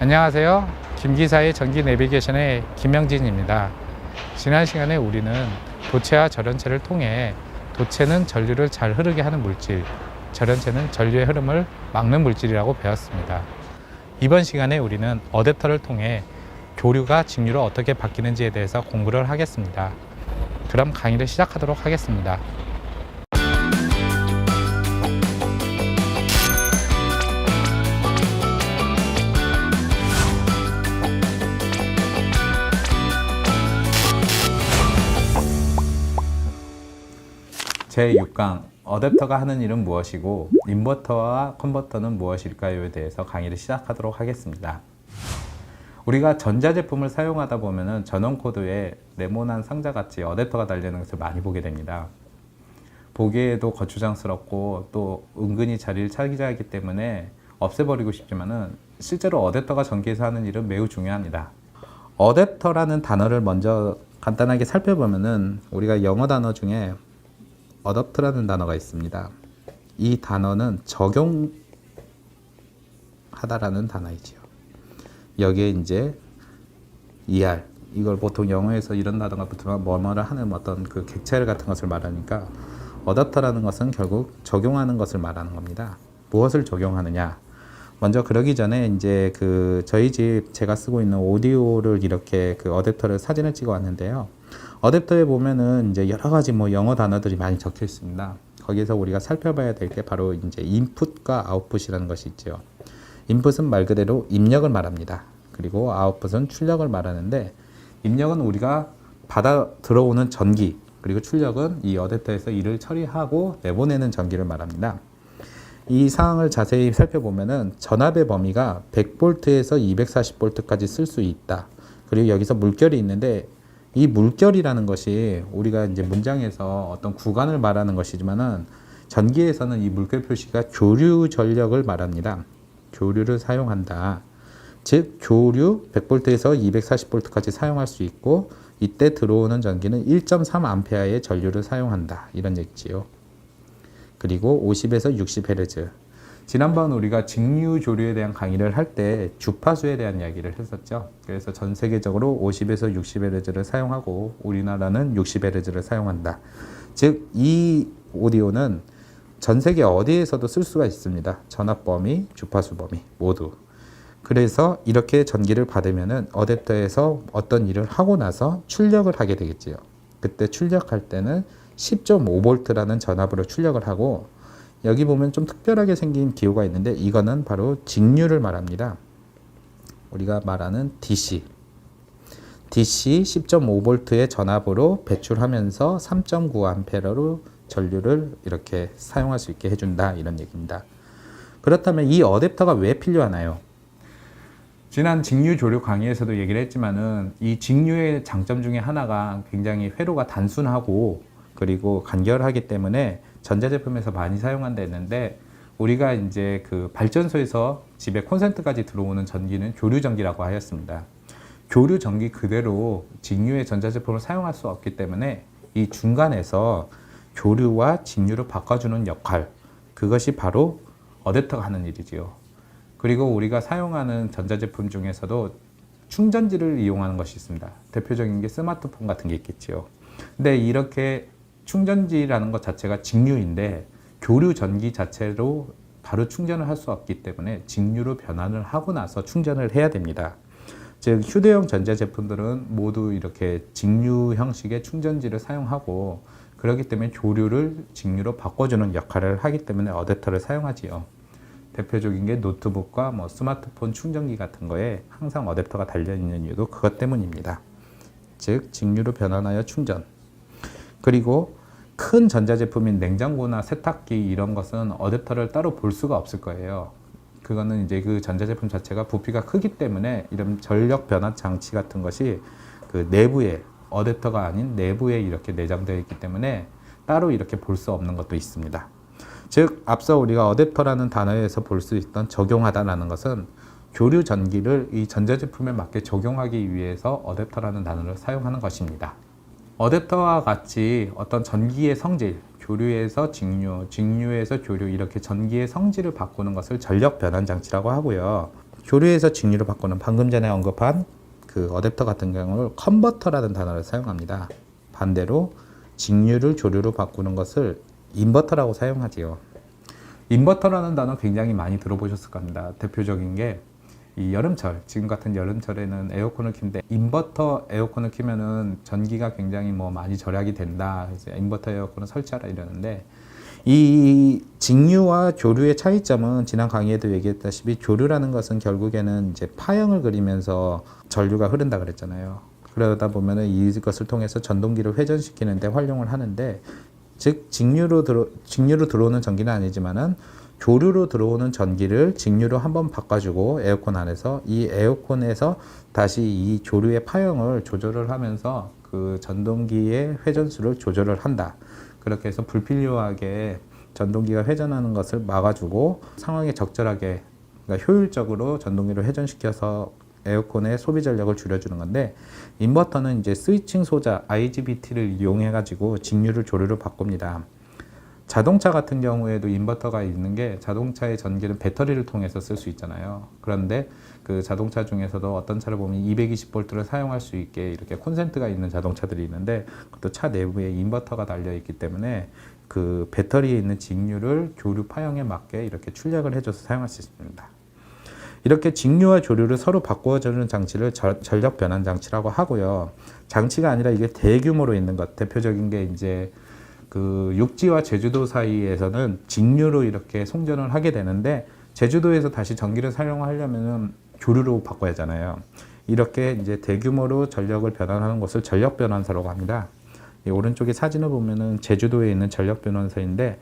안녕하세요. 김기사의 전기 내비게이션의 김영진입니다. 지난 시간에 우리는 도체와 절연체를 통해 도체는 전류를 잘 흐르게 하는 물질, 절연체는 전류의 흐름을 막는 물질이라고 배웠습니다. 이번 시간에 우리는 어댑터를 통해 교류가 직류로 어떻게 바뀌는지에 대해서 공부를 하겠습니다. 그럼 강의를 시작하도록 하겠습니다. 제6강 어댑터가 하는 일은 무엇이고 인버터와 컨버터는 무엇일까요에 대해서 강의를 시작하도록 하겠습니다. 우리가 전자제품을 사용하다 보면 전원 코드에 네모난 상자같이 어댑터가 달려있는 것을 많이 보게 됩니다. 보기에도 거추장스럽고 또 은근히 자리를 차지하기 때문에 없애버리고 싶지만은 실제로 어댑터가 전기에서 하는 일은 매우 중요합니다. 어댑터라는 단어를 먼저 간단하게 살펴보면은 우리가 영어 단어 중에 어댑터라는 단어가 있습니다. 이 단어는 적용하다라는 단어이지요. 여기에 이제 ER, 이걸 보통 영어에서 이런 단어가 붙으면 뭐뭐를 하는 어떤 그 객체 같은 것을 말하니까 어댑터라는 것은 결국 적용하는 것을 말하는 겁니다. 무엇을 적용하느냐? 먼저 그러기 전에 이제 저희 집 제가 쓰고 있는 오디오를 이렇게 어댑터를 사진을 찍어 왔는데요. 어댑터에 보면은 이제 여러 가지 영어 단어들이 많이 적혀 있습니다. 거기에서 우리가 살펴봐야 될 게 바로 이제 인풋과 아웃풋이라는 것이 있죠. 인풋은 말 그대로 입력을 말합니다. 그리고 아웃풋은 출력을 말하는데, 입력은 우리가 받아 들어오는 전기, 그리고 출력은 이 어댑터에서 일을 처리하고 내보내는 전기를 말합니다. 이 사항을 자세히 살펴보면은 전압의 범위가 100V에서 240V까지 쓸 수 있다. 그리고 여기서 물결이 있는데, 이 물결이라는 것이 우리가 이제 문장에서 어떤 구간을 말하는 것이지만은 전기에서는 이 물결 표시가 교류 전력을 말합니다. 교류를 사용한다. 즉 교류 100V에서 240V까지 사용할 수 있고, 이때 들어오는 전기는 1.3A의 전류를 사용한다. 이런 얘기지요. 그리고 50에서 60Hz. 지난번 우리가 직류 조류에 대한 강의를 할 때 주파수에 대한 이야기를 했었죠. 그래서 전 세계적으로 50에서 60Hz를 사용하고 우리나라는 60Hz를 사용한다. 즉 이 오디오는 전 세계 어디에서도 쓸 수가 있습니다. 전압 범위, 주파수 범위 모두. 그래서 이렇게 전기를 받으면은 어댑터에서 어떤 일을 하고 나서 출력을 하게 되겠지요. 그때 출력할 때는 10.5V라는 전압으로 출력을 하고, 여기 보면 좀 특별하게 생긴 기호가 있는데 이거는 바로 직류를 말합니다. 우리가 말하는 DC 10.5V의 전압으로 배출하면서 3.9A로 전류를 이렇게 사용할 수 있게 해준다, 이런 얘기입니다. 그렇다면 이 어댑터가 왜 필요하나요? 지난 직류 조류 강의에서도 얘기를 했지만은 이 직류의 장점 중에 하나가 굉장히 회로가 단순하고 그리고 간결하기 때문에 전자제품에서 많이 사용한다 했는데, 우리가 이제 발전소에서 집에 콘센트까지 들어오는 전기는 교류전기라고 하였습니다. 교류전기 그대로 직류의 전자제품을 사용할 수 없기 때문에 이 중간에서 교류와 직류를 바꿔주는 역할, 그것이 바로 어댑터가 하는 일이지요. 그리고 우리가 사용하는 전자제품 중에서도 충전지를 이용하는 것이 있습니다. 대표적인 게 스마트폰 같은 게 있겠지요. 근데 이렇게 충전지라는 것 자체가 직류인데 교류 전기 자체로 바로 충전을 할 수 없기 때문에 직류로 변환을 하고 나서 충전을 해야 됩니다. 즉 휴대용 전자제품들은 모두 이렇게 직류 형식의 충전지를 사용하고, 그렇기 때문에 교류를 직류로 바꿔주는 역할을 하기 때문에 어댑터를 사용하지요. 대표적인 게 노트북과 스마트폰 충전기 같은 거에 항상 어댑터가 달려있는 이유도 그것 때문입니다. 즉 직류로 변환하여 충전. 그리고 큰 전자제품인 냉장고나 세탁기 이런 것은 어댑터를 따로 볼 수가 없을 거예요. 그거는 이제 그 전자제품 자체가 부피가 크기 때문에 이런 전력 변환 장치 같은 것이 내부에, 어댑터가 아닌 내부에 이렇게 내장되어 있기 때문에 따로 이렇게 볼 수 없는 것도 있습니다. 즉 앞서 우리가 어댑터라는 단어에서 볼 수 있던 적용하다라는 것은 교류 전기를 이 전자제품에 맞게 적용하기 위해서 어댑터라는 단어를 사용하는 것입니다. 어댑터와 같이 어떤 전기의 성질, 교류에서 직류, 직류에서 교류, 이렇게 전기의 성질을 바꾸는 것을 전력 변환 장치라고 하고요. 조류에서 직류로 바꾸는 방금 전에 언급한 그 어댑터 같은 경우를 컨버터라는 단어를 사용합니다. 반대로 직류를 조류로 바꾸는 것을 인버터라고 사용하지요. 인버터라는 단어 굉장히 많이 들어보셨을 겁니다. 대표적인 게 이 여름철, 지금 같은 여름철에는 에어컨을 키는데 인버터 에어컨을 키면은 전기가 굉장히 뭐 많이 절약이 된다. 그래서 인버터 에어컨을 설치하라 이러는데, 이 직류와 조류의 차이점은 지난 강의에도 얘기했다시피 조류라는 것은 결국에는 이제 파형을 그리면서 전류가 흐른다 그랬잖아요. 그러다 보면은 이것을 통해서 전동기를 회전시키는데 활용을 하는데, 즉 직류로 들어오는 전기는 아니지만은 조류로 들어오는 전기를 직류로 한번 바꿔주고 에어컨 안에서 이 에어컨에서 다시 이 조류의 파형을 조절을 하면서 그 전동기의 회전수를 조절을 한다. 그렇게 해서 불필요하게 전동기가 회전하는 것을 막아주고 상황에 적절하게, 그러니까 효율적으로 전동기를 회전시켜서 에어컨의 소비 전력을 줄여주는 건데, 인버터는 이제 스위칭 소자 IGBT를 이용해 가지고 직류를 조류로 바꿉니다. 자동차 같은 경우에도 인버터가 있는 게, 자동차의 전기는 배터리를 통해서 쓸 수 있잖아요. 그런데 그 자동차 중에서도 어떤 차를 보면 220V를 사용할 수 있게 이렇게 콘센트가 있는 자동차들이 있는데, 그것도 차 내부에 인버터가 달려 있기 때문에 그 배터리에 있는 직류를 조류 파형에 맞게 이렇게 출력을 해줘서 사용할 수 있습니다. 이렇게 직류와 조류를 서로 바꿔주는 장치를 전력 변환 장치라고 하고요. 장치가 아니라 이게 대규모로 있는 것, 대표적인 게 이제 그 육지와 제주도 사이에서는 직류로 이렇게 송전을 하게 되는데, 제주도에서 다시 전기를 사용하려면 조류로 바꿔야 하잖아요. 이렇게 이제 대규모로 전력을 변환하는 것을 전력 변환사라고 합니다. 이 오른쪽에 사진을 보면은 제주도에 있는 전력 변환사인데,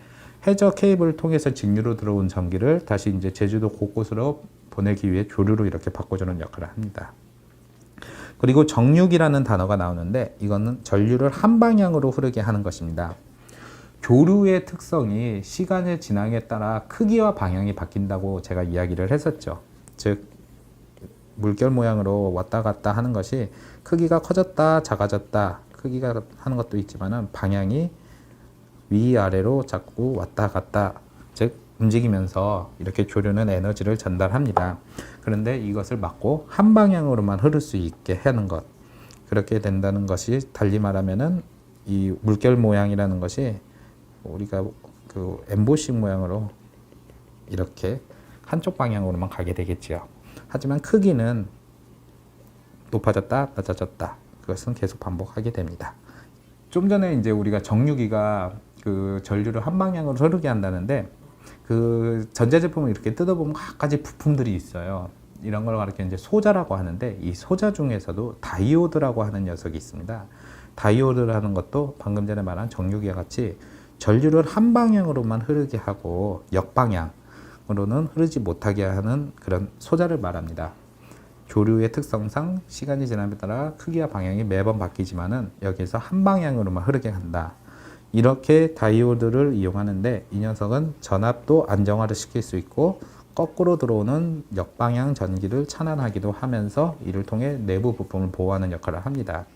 해저 케이블을 통해서 직류로 들어온 전기를 다시 이제 제주도 곳곳으로 보내기 위해 조류로 이렇게 바꿔주는 역할을 합니다. 그리고 정육이라는 단어가 나오는데, 이거는 전류를 한 방향으로 흐르게 하는 것입니다. 조류의 특성이 시간의 진항에 따라 크기와 방향이 바뀐다고 제가 이야기를 했었죠. 즉 물결 모양으로 왔다 갔다 하는 것이 크기가 커졌다 작아졌다 크기가 하는 것도 있지만은 방향이 위아래로 자꾸 왔다 갔다, 즉 움직이면서 이렇게 조류는 에너지를 전달합니다. 그런데 이것을 막고 한 방향으로만 흐를 수 있게 하는 것, 그렇게 된다는 것이, 달리 말하면은 이 물결 모양이라는 것이 우리가 그 엠보식 모양으로 이렇게 한쪽 방향으로만 가게 되겠지요. 하지만 크기는 높아졌다 낮아졌다, 그것은 계속 반복하게 됩니다. 좀 전에 이제 우리가 정유기가 그 전류를 한 방향으로 흐르게 한다는데, 그 전자제품을 이렇게 뜯어보면 갖가지 부품들이 있어요. 이런 걸 가르쳐 이제 소자라고 하는데, 이 소자 중에서도 다이오드라고 하는 녀석이 있습니다. 다이오드라는 것도 방금 전에 말한 정유기와 같이 전류를 한 방향으로만 흐르게 하고 역방향으로는 흐르지 못하게 하는 그런 소자를 말합니다. 조류의 특성상 시간이 지남에 따라 크기와 방향이 매번 바뀌지만은 여기에서 한 방향으로만 흐르게 한다. 이렇게 다이오드를 이용하는데, 이 녀석은 전압도 안정화를 시킬 수 있고 거꾸로 들어오는 역방향 전기를 차단하기도 하면서 이를 통해 내부 부품을 보호하는 역할을 합니다.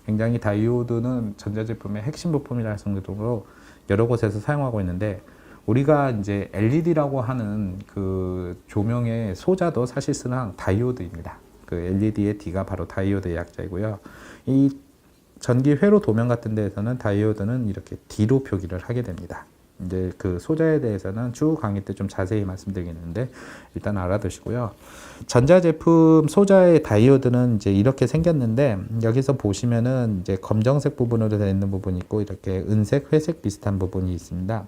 굉장히 다이오드는 전자제품의 핵심 부품이라 할 정도로 여러 곳에서 사용하고 있는데, 우리가 이제 LED라고 하는 그 조명의 소자도 사실상 다이오드입니다. 그 LED의 D가 바로 다이오드의 약자이고요. 이 전기 회로 도면 같은 데에서는 다이오드는 이렇게 D로 표기를 하게 됩니다. 이제 그 소자에 대해서는 추후 강의 때 좀 자세히 말씀드리겠는데 일단 알아두시고요. 전자제품 소자의 다이오드는 이제 이렇게 생겼는데, 여기서 보시면은 이제 검정색 부분으로 되어 있는 부분이 있고 이렇게 은색, 회색 비슷한 부분이 있습니다.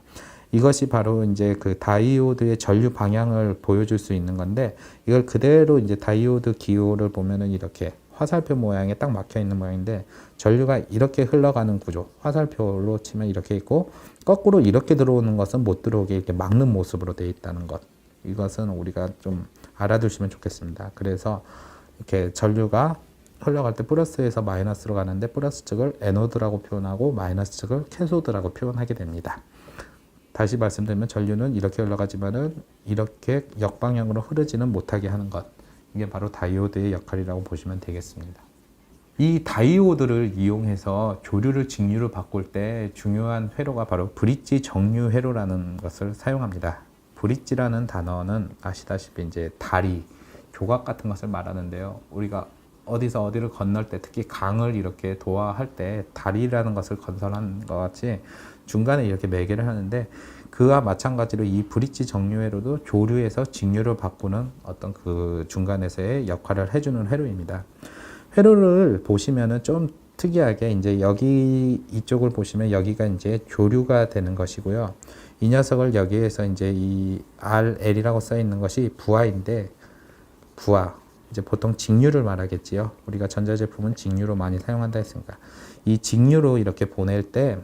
이것이 바로 이제 그 다이오드의 전류 방향을 보여줄 수 있는 건데, 이걸 그대로 이제 다이오드 기호를 보면은 이렇게 화살표 모양에 딱 막혀 있는 모양인데, 전류가 이렇게 흘러가는 구조, 화살표로 치면 이렇게 있고 거꾸로 이렇게 들어오는 것은 못 들어오게 이렇게 막는 모습으로 되어 있다는 것, 이것은 우리가 좀 알아두시면 좋겠습니다. 그래서 이렇게 전류가 흘러갈 때 플러스에서 마이너스로 가는데, 플러스 측을 에노드라고 표현하고 마이너스 측을 캐소드라고 표현하게 됩니다. 다시 말씀드리면 전류는 이렇게 흘러가지만은 이렇게 역방향으로 흐르지는 못하게 하는 것, 이게 바로 다이오드의 역할이라고 보시면 되겠습니다. 이 다이오드를 이용해서 조류를 직류로 바꿀 때 중요한 회로가 바로 브릿지 정류 회로라는 것을 사용합니다. 브릿지라는 단어는 아시다시피 이제 다리, 조각 같은 것을 말하는데요. 우리가 어디서 어디를 건널 때, 특히 강을 이렇게 도하할 때 다리라는 것을 건설한 것 같이 중간에 이렇게 매개를 하는데, 그와 마찬가지로 이 브릿지 정류회로도 조류에서 직류를 바꾸는 어떤 그 중간에서의 역할을 해주는 회로입니다. 회로를 보시면은 좀 특이하게 이제 여기 이쪽을 보시면 여기가 이제 조류가 되는 것이고요. 이 녀석을 여기에서 이제 이 RL이라고 써 있는 것이 부하인데, 부하 이제 보통 직류를 말하겠지요. 우리가 전자제품은 직류로 많이 사용한다 했으니까 이 직류로 이렇게 보낼 때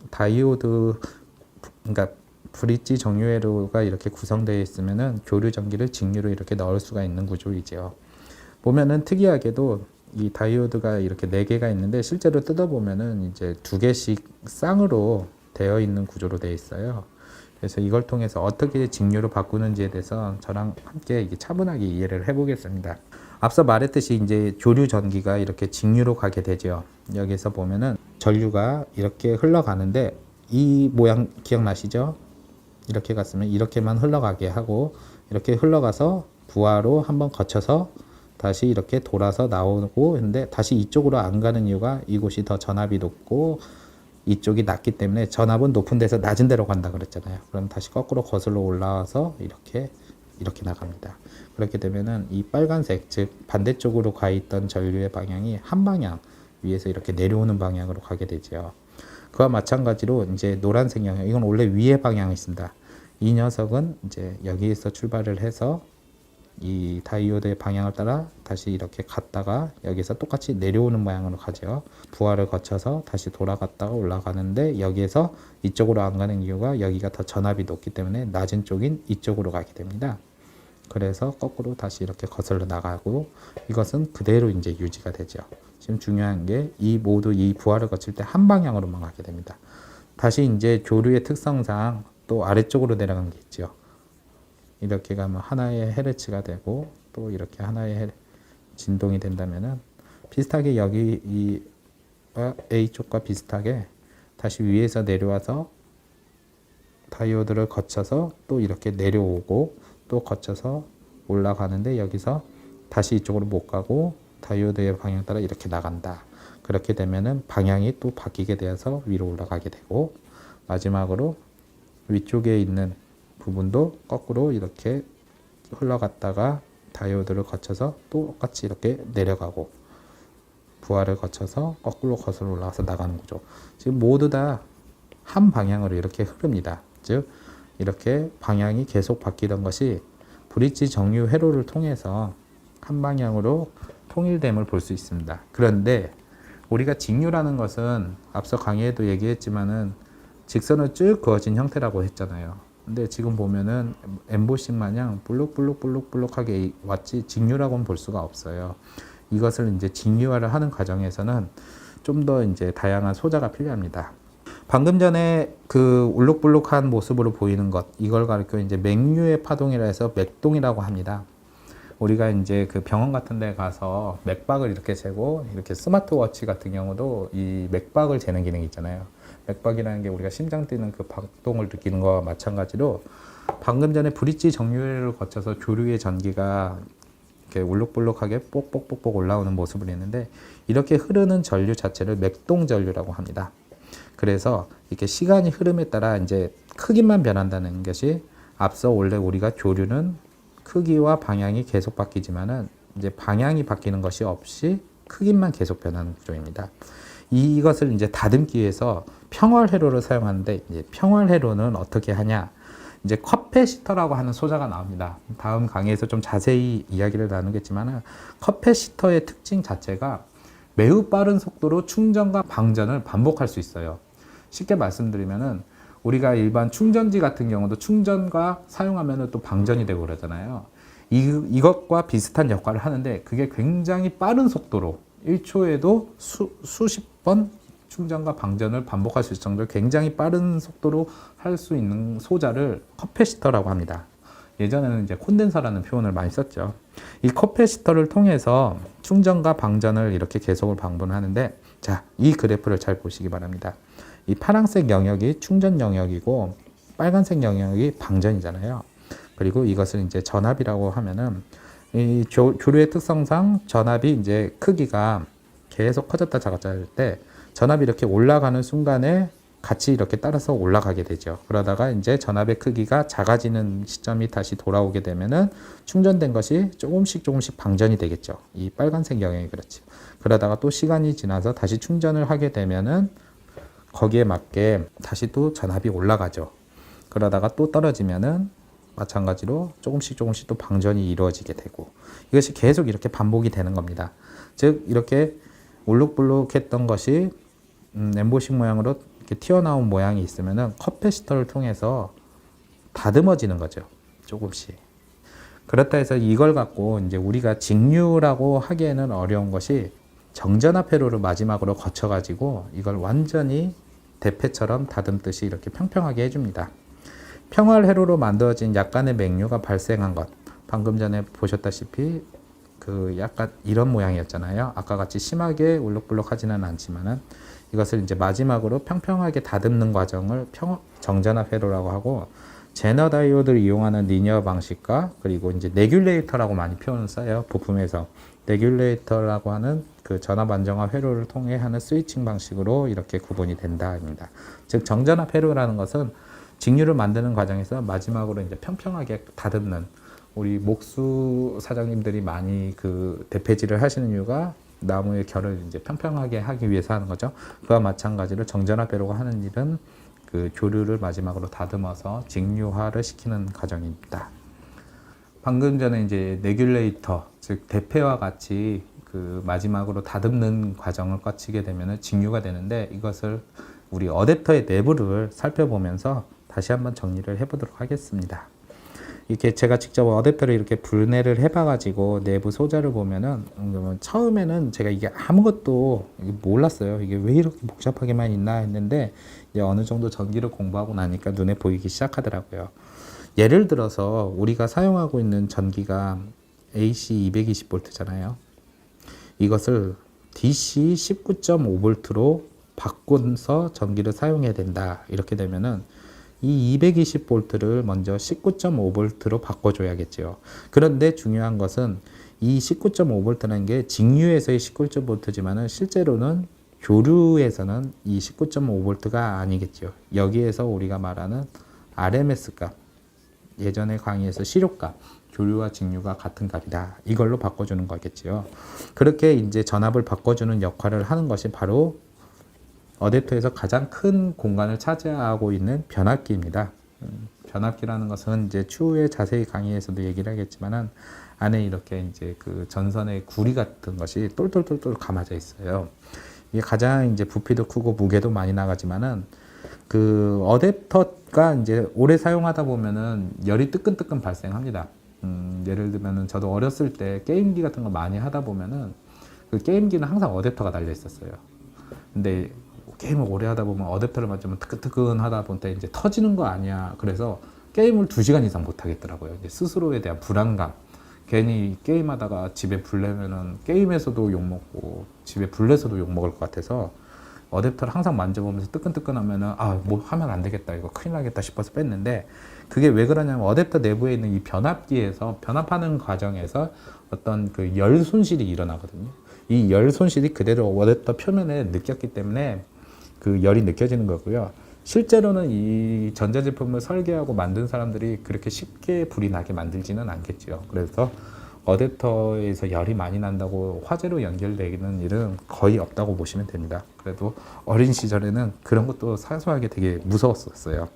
다이오드, 그러니까 브릿지 정류회로가 이렇게 구성되어 있으면은 교류 전기를 직류로 이렇게 넣을 수가 있는 구조이지요. 보면은 특이하게도 이 다이오드가 이렇게 4개가 있는데 실제로 뜯어보면은 이제 2개씩 쌍으로 되어 있는 구조로 되어 있어요. 그래서 이걸 통해서 어떻게 직류로 바꾸는지에 대해서 저랑 함께 이게 차분하게 이해를 해보겠습니다. 앞서 말했듯이 이제 조류 전기가 이렇게 직류로 가게 되죠. 여기서 보면은 전류가 이렇게 흘러가는데 이 모양 기억나시죠? 이렇게 갔으면 이렇게만 흘러가게 하고 이렇게 흘러가서 부하로 한번 거쳐서 다시 이렇게 돌아서 나오고 했는데, 다시 이쪽으로 안 가는 이유가 이곳이 더 전압이 높고 이쪽이 낮기 때문에 전압은 높은 데서 낮은 데로 간다 그랬잖아요. 그럼 다시 거꾸로 거슬러 올라와서 이렇게 나갑니다. 그렇게 되면은 이 빨간색, 즉 반대쪽으로 가 있던 전류의 방향이 한 방향, 위에서 이렇게 내려오는 방향으로 가게 되죠. 그와 마찬가지로 이제 노란색 영역, 이건 원래 위의 방향이 있습니다. 이 녀석은 이제 여기에서 출발을 해서 이 다이오드의 방향을 따라 다시 이렇게 갔다가 여기서 똑같이 내려오는 모양으로 가죠. 부하를 거쳐서 다시 돌아갔다가 올라가는데, 여기에서 이쪽으로 안 가는 이유가 여기가 더 전압이 높기 때문에 낮은 쪽인 이쪽으로 가게 됩니다. 그래서 거꾸로 다시 이렇게 거슬러 나가고, 이것은 그대로 이제 유지가 되죠. 지금 중요한 게 이 모두 이 부하를 거칠 때 한 방향으로만 가게 됩니다. 다시 이제 조류의 특성상 또 아래쪽으로 내려가는 게 있죠. 이렇게 가면 하나의 헤르츠가 되고 또 이렇게 하나의 진동이 된다면은 비슷하게 여기 이 A쪽과 비슷하게 다시 위에서 내려와서 다이오드를 거쳐서 또 이렇게 내려오고 또 거쳐서 올라가는데, 여기서 다시 이쪽으로 못 가고 다이오드의 방향 따라 이렇게 나간다. 그렇게 되면은 방향이 또 바뀌게 되어서 위로 올라가게 되고, 마지막으로 위쪽에 있는 부분도 거꾸로 이렇게 흘러갔다가 다이오드를 거쳐서 또 똑같이 이렇게 내려가고 부하를 거쳐서 거꾸로 거슬러 올라가서 나가는 거죠. 지금 모두 다 한 방향으로 이렇게 흐릅니다. 즉 이렇게 방향이 계속 바뀌던 것이 브릿지 정류 회로를 통해서 한 방향으로 통일됨을 볼 수 있습니다. 그런데 우리가 직류라는 것은 앞서 강의에도 얘기했지만은 직선을 쭉 그어진 형태라고 했잖아요. 근데 지금 보면은 엠보싱 마냥 블록블록블록블록하게 왔지 직류라고는 볼 수가 없어요. 이것을 이제 직류화를 하는 과정에서는 좀 더 이제 다양한 소자가 필요합니다. 방금 전에 그 울룩불룩한 모습으로 보이는 것, 이걸 가리켜 이제 맥류의 파동이라 해서 맥동이라고 합니다. 우리가 이제 그 병원 같은 데 가서 맥박을 이렇게 재고, 이렇게 스마트워치 같은 경우도 이 맥박을 재는 기능이 있잖아요. 맥박이라는 게 우리가 심장 뛰는 그 박동을 느끼는 거와 마찬가지로 방금 전에 브릿지 정류회를 거쳐서 조류의 전기가 이렇게 울룩불룩하게 뽁뽁뽁뽁 올라오는 모습을 했는데, 이렇게 흐르는 전류 자체를 맥동 전류라고 합니다. 그래서 이렇게 시간이 흐름에 따라 이제 크기만 변한다는 것이, 앞서 원래 우리가 조류는 크기와 방향이 계속 바뀌지만은 이제 방향이 바뀌는 것이 없이 크기만 계속 변하는 구조입니다. 이것을 이제 다듬기 위해서 평활회로를 사용하는데, 이제 평활회로는 어떻게 하냐? 이제 커패시터라고 하는 소자가 나옵니다. 다음 강의에서 좀 자세히 이야기를 나누겠지만은, 커패시터의 특징 자체가 매우 빠른 속도로 충전과 방전을 반복할 수 있어요. 쉽게 말씀드리면은 우리가 일반 충전지 같은 경우도 충전과 사용하면은 또 방전이 되고 그러잖아요. 이것과 비슷한 역할을 하는데, 그게 굉장히 빠른 속도로 1초에도 수십 번 충전과 방전을 반복할 수 있을 정도로 굉장히 빠른 속도로 할 수 있는 소자를 커패시터라고 합니다. 예전에는 이제 콘덴서라는 표현을 많이 썼죠. 이 커패시터를 통해서 충전과 방전을 이렇게 계속을 방분하는데, 자, 이 그래프를 잘 보시기 바랍니다. 이 파란색 영역이 충전 영역이고 빨간색 영역이 방전이잖아요. 그리고 이것을 이제 전압이라고 하면은 이 조류의 특성상 전압이 이제 크기가 계속 커졌다 작았다 할 때 전압이 이렇게 올라가는 순간에 같이 이렇게 따라서 올라가게 되죠. 그러다가 이제 전압의 크기가 작아지는 시점이 다시 돌아오게 되면은 충전된 것이 조금씩 방전이 되겠죠. 이 빨간색 영역이 그렇죠. 그러다가 또 시간이 지나서 다시 충전을 하게 되면은 거기에 맞게 다시 또 전압이 올라가죠. 그러다가 또 떨어지면은 마찬가지로 조금씩 또 방전이 이루어지게 되고 이것이 계속 이렇게 반복이 되는 겁니다. 즉 이렇게 울룩불룩했던 것이 엠보식 모양으로 이렇게 튀어나온 모양이 있으면은 커패시터를 통해서 다듬어지는 거죠. 조금씩. 그렇다 해서 이걸 갖고 이제 우리가 직류라고 하기에는 어려운 것이 정전압 회로를 마지막으로 거쳐가지고 이걸 완전히 대패처럼 다듬듯이 이렇게 평평하게 해줍니다. 평활 회로로 만들어진 약간의 맥류가 발생한 것. 방금 전에 보셨다시피 그 약간 이런 모양이었잖아요. 아까 같이 심하게 울룩불룩하지는 않지만은 이것을 이제 마지막으로 평평하게 다듬는 과정을 정전압 회로라고 하고 제너 다이오드를 이용하는 리니어 방식과 그리고 이제 레귤레이터라고 많이 표현을 써요. 부품에서 레귤레이터라고 하는 그 전압 안정화 회로를 통해 하는 스위칭 방식으로 이렇게 구분이 된다입니다. 즉 정전압 회로라는 것은 직류를 만드는 과정에서 마지막으로 이제 평평하게 다듬는 우리 목수 사장님들이 많이 그 대패질을 하시는 이유가 나무의 결을 이제 평평하게 하기 위해서 하는 거죠. 그와 마찬가지로 정전압 회로가 하는 일은 그 조류를 마지막으로 다듬어서 직류화를 시키는 과정입니다. 방금 전에 이제 레귤레이터, 즉 대패와 같이 그 마지막으로 다듬는 과정을 거치게 되면 직류가 되는데 이것을 우리 어댑터의 내부를 살펴보면서 다시 한번 정리를 해보도록 하겠습니다. 이렇게 제가 직접 어댑터를 이렇게 분해를 해봐가지고 내부 소자를 보면은 처음에는 제가 이게 아무것도 몰랐어요. 이게 왜 이렇게 복잡하게만 있나 했는데 이제 어느 정도 전기를 공부하고 나니까 눈에 보이기 시작하더라고요. 예를 들어서 우리가 사용하고 있는 전기가 AC 220V잖아요. 이것을 DC 19.5V로 바꿔서 전기를 사용해야 된다. 이렇게 되면은 이 220V를 먼저 19.5V로 바꿔줘야겠죠. 그런데 중요한 것은 이 19.5V라는 게 직류에서의 19.5V지만은 실제로는 조류에서는 이 19.5V가 아니겠죠. 여기에서 우리가 말하는 RMS 값, 예전에 강의에서 시료값, 조류와 직류가 같은 값이다. 이걸로 바꿔주는 거겠죠. 그렇게 이제 전압을 바꿔주는 역할을 하는 것이 바로 어댑터에서 가장 큰 공간을 차지하고 있는 변압기입니다. 변압기라는 것은 이제 추후에 자세히 강의에서도 얘기를 하겠지만은 안에 이렇게 이제 그 전선의 구리 같은 것이 똘똘똘똘 감아져 있어요. 이게 가장 이제 부피도 크고 무게도 많이 나가지만은 그 어댑터가 이제 오래 사용하다 보면은 열이 뜨끈뜨끈 발생합니다. 예를 들면은 저도 어렸을 때 게임기 같은 거 많이 하다 보면은 그 게임기는 항상 어댑터가 달려 있었어요. 근데 게임을 오래 하다 보면 어댑터를 맞으면 뜨끈뜨끈하다 보니까 이제 터지는 거 아니야. 그래서 게임을 2시간 이상 못 하겠더라고요. 이제 스스로에 대한 불안감. 괜히 게임하다가 집에 불내면은 게임에서도 욕먹고 집에 불내서도 욕먹을 것 같아서 어댑터를 항상 만져보면서 뜨끈뜨끈하면은 뭐 하면 안 되겠다. 이거 큰일 나겠다 싶어서 뺐는데 그게 왜 그러냐면 어댑터 내부에 있는 이 변압기에서 변압하는 과정에서 어떤 그 열 손실이 일어나거든요. 이 열 손실이 그대로 어댑터 표면에 느꼈기 때문에 그 열이 느껴지는 거고요. 실제로는 이 전자제품을 설계하고 만든 사람들이 그렇게 쉽게 불이 나게 만들지는 않겠죠. 그래서 어댑터에서 열이 많이 난다고 화재로 연결되는 일은 거의 없다고 보시면 됩니다. 그래도 어린 시절에는 그런 것도 사소하게 되게 무서웠었어요.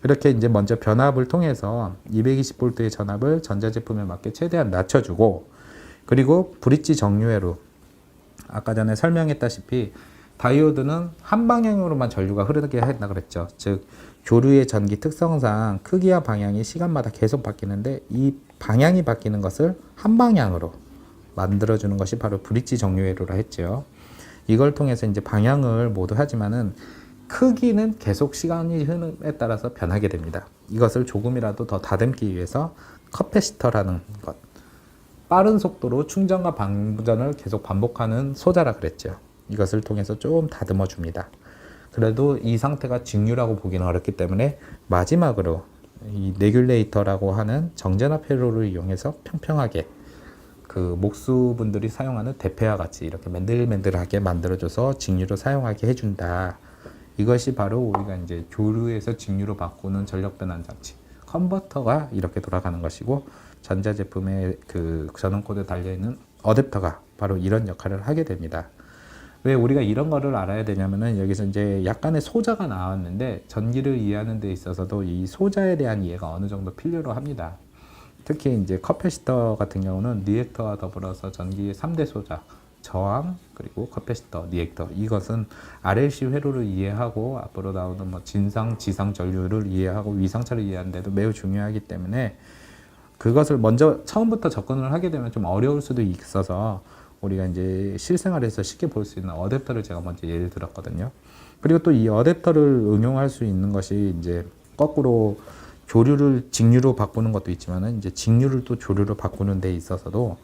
이렇게 이제 먼저 변압을 통해서 220V의 전압을 전자제품에 맞게 최대한 낮춰주고 그리고 브릿지 정류회로 아까 전에 설명했다시피 다이오드는 한 방향으로만 전류가 흐르게 한다 그랬죠. 즉 조류의 전기 특성상 크기와 방향이 시간마다 계속 바뀌는데 이 방향이 바뀌는 것을 한 방향으로 만들어주는 것이 바로 브릿지 정류회로라 했죠. 이걸 통해서 이제 방향을 모두 하지만은 크기는 계속 시간이 흐름에 따라서 변하게 됩니다. 이것을 조금이라도 더 다듬기 위해서 커패시터라는 것, 빠른 속도로 충전과 방전을 계속 반복하는 소자라 그랬죠. 이것을 통해서 좀 다듬어 줍니다. 그래도 이 상태가 직류라고 보기는 어렵기 때문에 마지막으로 이 레귤레이터라고 하는 정전압 회로를 이용해서 평평하게 그 목수분들이 사용하는 대패와 같이 이렇게 맨들맨들하게 만들어줘서 직류로 사용하게 해준다. 이것이 바로 우리가 이제 교류에서 직류로 바꾸는 전력 변환 장치 컨버터가 이렇게 돌아가는 것이고, 전자제품에 그 전원 코드에 달려 있는 어댑터가 바로 이런 역할을 하게 됩니다. 왜 우리가 이런 거를 알아야 되냐면은, 여기서 이제 약간의 소자가 나왔는데 전기를 이해하는 데 있어서도 이 소자에 대한 이해가 어느 정도 필요로 합니다. 특히 이제 커패시터 같은 경우는 리액터와 더불어서 전기의 3대 소자, 저항, 그리고 커패시터, 리액터, 이것은 RLC 회로를 이해하고 앞으로 나오는 뭐 진상, 지상 전류를 이해하고 위상차를 이해하는 데도 매우 중요하기 때문에, 그것을 먼저 처음부터 접근을 하게 되면 좀 어려울 수도 있어서 우리가 이제 실생활에서 쉽게 볼 수 있는 어댑터를 제가 먼저 예를 들었거든요. 그리고 또 이 어댑터를 응용할 수 있는 것이 이제 거꾸로 조류를 직류로 바꾸는 것도 있지만은, 이제 직류를 또 조류로 바꾸는 데 있어서도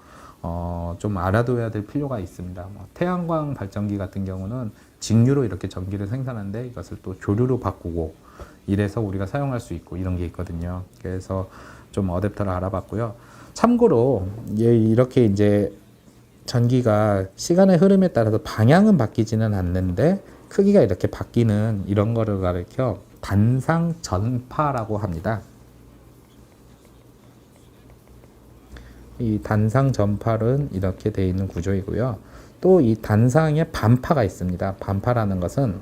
좀 알아둬야 될 필요가 있습니다. 뭐 태양광 발전기 같은 경우는 직류로 이렇게 전기를 생산하는데 이것을 또 조류로 바꾸고 이래서 우리가 사용할 수 있고 이런 게 있거든요. 그래서 좀 어댑터를 알아봤고요. 참고로 이렇게 이제 전기가 시간의 흐름에 따라서 방향은 바뀌지는 않는데 크기가 이렇게 바뀌는 이런 거를 가리켜 단상 전파라고 합니다. 이 단상 전파는 이렇게 되어 있는 구조이고요. 또 이 단상에 반파가 있습니다. 반파라는 것은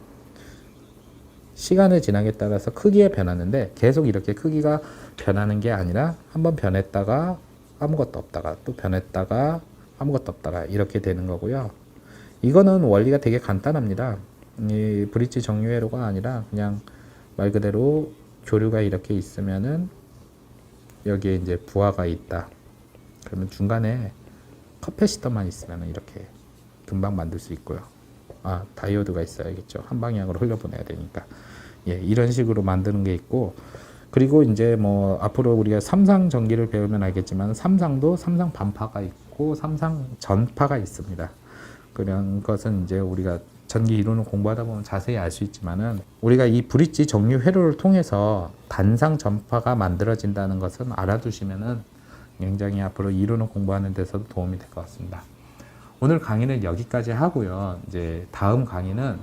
시간을 지나게 따라서 크기에 변하는데, 계속 이렇게 크기가 변하는 게 아니라 한번 변했다가 아무것도 없다가 또 변했다가 아무것도 없다가 이렇게 되는 거고요. 이거는 원리가 되게 간단합니다. 이 브릿지 정류회로가 아니라 그냥 말 그대로 조류가 이렇게 있으면은 여기에 이제 부하가 있다. 그러면 중간에 커패시터만 있으면 이렇게 금방 만들 수 있고요. 다이오드가 있어야겠죠. 한 방향으로 흘려보내야 되니까. 이런 식으로 만드는 게 있고, 그리고 이제 뭐 앞으로 우리가 삼상 전기를 배우면 알겠지만 삼상도 삼상 반파가 있고 삼상 전파가 있습니다. 그런 것은 이제 우리가 전기 이론을 공부하다 보면 자세히 알 수 있지만은, 우리가 이 브릿지 정류 회로를 통해서 단상 전파가 만들어진다는 것은 알아두시면은 굉장히 앞으로 이론을 공부하는 데서도 도움이 될 것 같습니다. 오늘 강의는 여기까지 하고요. 이제 다음 강의는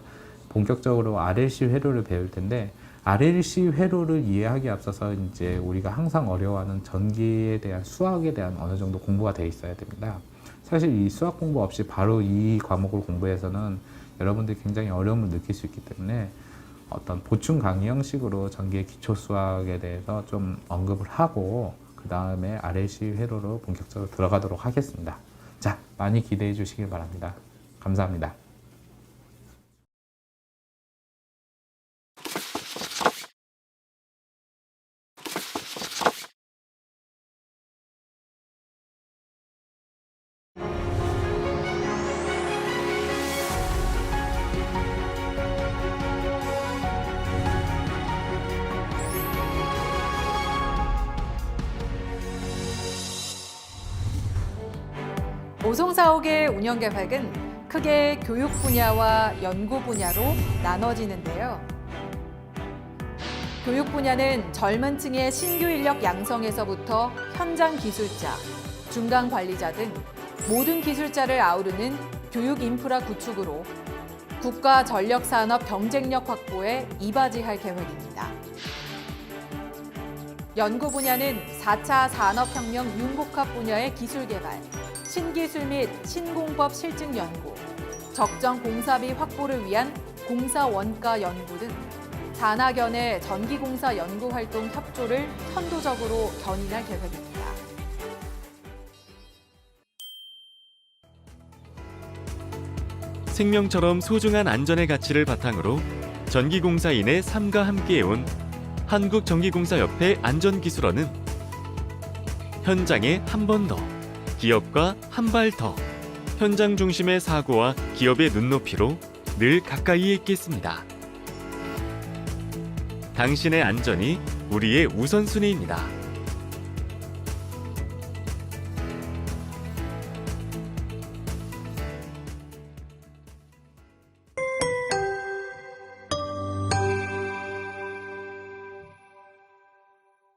본격적으로 RLC 회로를 배울 텐데, RLC 회로를 이해하기 앞서서 이제 우리가 항상 어려워하는 전기에 대한 수학에 대한 어느 정도 공부가 되어 있어야 됩니다. 사실 이 수학 공부 없이 바로 이 과목을 공부해서는 여러분들이 굉장히 어려움을 느낄 수 있기 때문에 어떤 보충 강의 형식으로 전기의 기초 수학에 대해서 좀 언급을 하고 그 다음에 RLC 회로로 본격적으로 들어가도록 하겠습니다. 자, 많이 기대해 주시길 바랍니다. 감사합니다. 오송사옥의 운영개발은 크게 교육 분야와 연구 분야로 나눠지는데요. 교육 분야는 젊은 층의 신규 인력 양성에서부터 현장 기술자, 중간 관리자 등 모든 기술자를 아우르는 교육 인프라 구축으로 국가 전력 산업 경쟁력 확보에 이바지할 계획입니다. 연구 분야는 4차 산업혁명 융복합 분야의 기술 개발, 신기술 및 신공법 실증 연구, 적정 공사비 확보를 위한 공사 원가 연구 등 산학연의 전기공사 연구 활동 협조를 선도적으로 견인할 계획입니다. 생명처럼 소중한 안전의 가치를 바탕으로 전기공사인의 삶과 함께해온 한국전기공사협회 안전기술원은 현장에 한 번 더, 기업과 한 발 더, 현장 중심의 사고와 기업의 눈높이로 늘 가까이에 있겠습니다. 당신의 안전이 우리의 우선순위입니다.